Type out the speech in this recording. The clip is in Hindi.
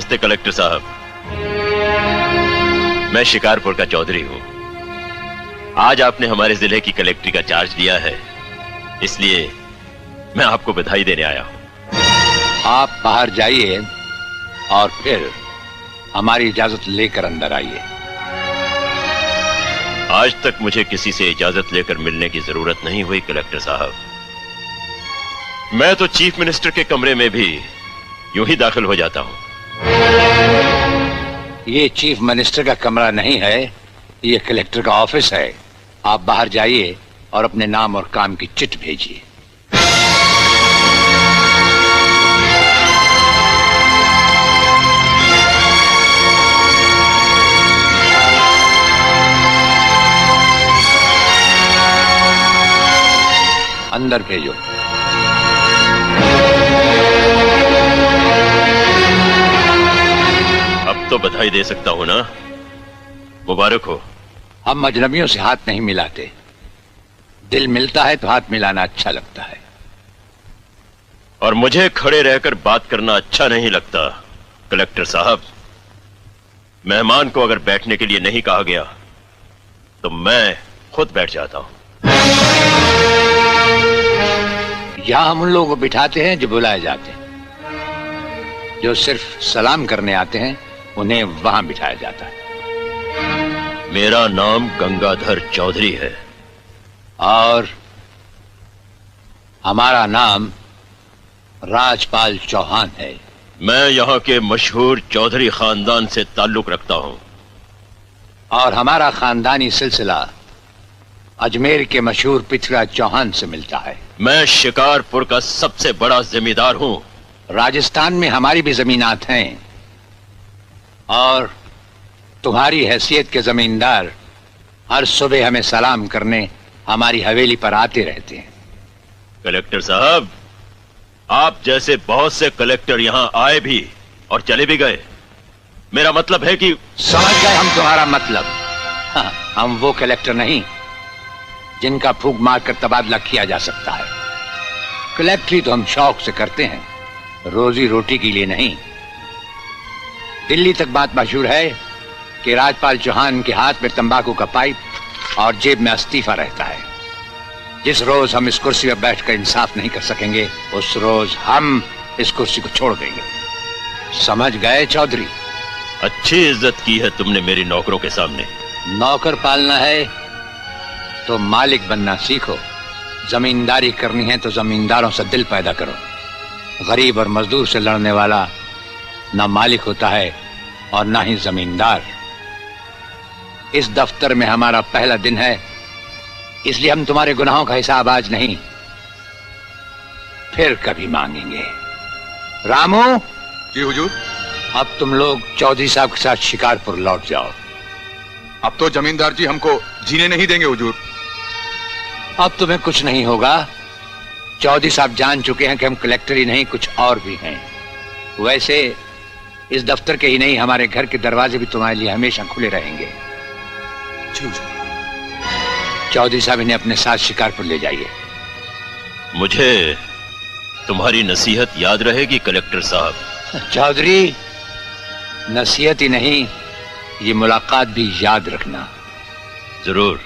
नमस्ते कलेक्टर साहब, मैं शिकारपुर का चौधरी हूं। आज आपने हमारे जिले की कलेक्ट्री का चार्ज लिया है, इसलिए मैं आपको बधाई देने आया हूं। आप बाहर जाइए और फिर हमारी इजाजत लेकर अंदर आइए। आज तक मुझे किसी से इजाजत लेकर मिलने की जरूरत नहीं हुई कलेक्टर साहब। मैं तो चीफ मिनिस्टर के कमरे में भी यूं ही दाखिल हो जाता हूं। ये चीफ मिनिस्टर का कमरा नहीं है, ये कलेक्टर का ऑफिस है। आप बाहर जाइए और अपने नाम और काम की चिट भेजिए। अंदर भेजो। अब तो बधाई दे सकता हूं ना? मुबारक हो। हम अजनबियों से हाथ नहीं मिलाते। दिल मिलता है तो हाथ मिलाना अच्छा लगता है। और मुझे खड़े रहकर बात करना अच्छा नहीं लगता कलेक्टर साहब। मेहमान को अगर बैठने के लिए नहीं कहा गया तो मैं खुद बैठ जाता हूं। यहां हम उन लोगों को बिठाते हैं जो बुलाए जाते हैं। जो सिर्फ सलाम करने आते हैं उन्हें वहां बिठाया जाता है। मेरा नाम गंगाधर चौधरी है और हमारा नाम राजपाल चौहान है। मैं यहाँ के मशहूर चौधरी खानदान से ताल्लुक रखता हूँ। और हमारा खानदानी सिलसिला अजमेर के मशहूर पृथ्वीराज चौहान से मिलता है। मैं शिकारपुर का सबसे बड़ा जमींदार हूँ। राजस्थान में हमारी भी जमीनात हैं और तुम्हारी हैसियत के जमींदार हर सुबह हमें सलाम करने हमारी हवेली पर आते रहते हैं। कलेक्टर साहब, आप जैसे बहुत से कलेक्टर यहाँ आए भी और चले भी गए। मेरा मतलब है कि समझ गए हम तुम्हारा मतलब। हाँ, हम वो कलेक्टर नहीं जिनका फूंक मारकर तबादला किया जा सकता है। कलेक्टरी तो हम शौक से करते हैं, रोजी रोटी के लिए नहीं। दिल्ली तक बात मशहूर है कि राजपाल चौहान के हाथ में तंबाकू का पाइप और जेब में इस्तीफा रहता है। जिस रोज हम इस कुर्सी पर बैठकर इंसाफ नहीं कर सकेंगे उस रोज हम इस कुर्सी को छोड़ देंगे। समझ गए चौधरी? अच्छी इज्जत की है तुमने मेरी नौकरों के सामने। नौकर पालना है तो मालिक बनना सीखो। जमींदारी करनी है तो जमींदारों से दिल पैदा करो। गरीब और मजदूर से लड़ने वाला ना मालिक होता है और ना ही जमींदार। इस दफ्तर में हमारा पहला दिन है, इसलिए हम तुम्हारे गुनाहों का हिसाब आज नहीं फिर कभी मांगेंगे। रामू। जी हुजूर। अब तुम लोग चौधरी साहब के साथ शिकारपुर लौट जाओ। अब तो जमींदार जी हमको जीने नहीं देंगे हुजूर। अब तुम्हें कुछ नहीं होगा। चौधरी साहब जान चुके हैं कि हम कलेक्टर ही नहीं कुछ और भी हैं। वैसे इस दफ्तर के ही नहीं हमारे घर के दरवाजे भी तुम्हारे लिए हमेशा खुले रहेंगे। चौधरी साहब इन्हें अपने साथ शिकारपुर ले जाइए। मुझे तुम्हारी नसीहत याद रहेगी कलेक्टर साहब। चौधरी, नसीहत ही नहीं ये मुलाकात भी याद रखना। जरूर।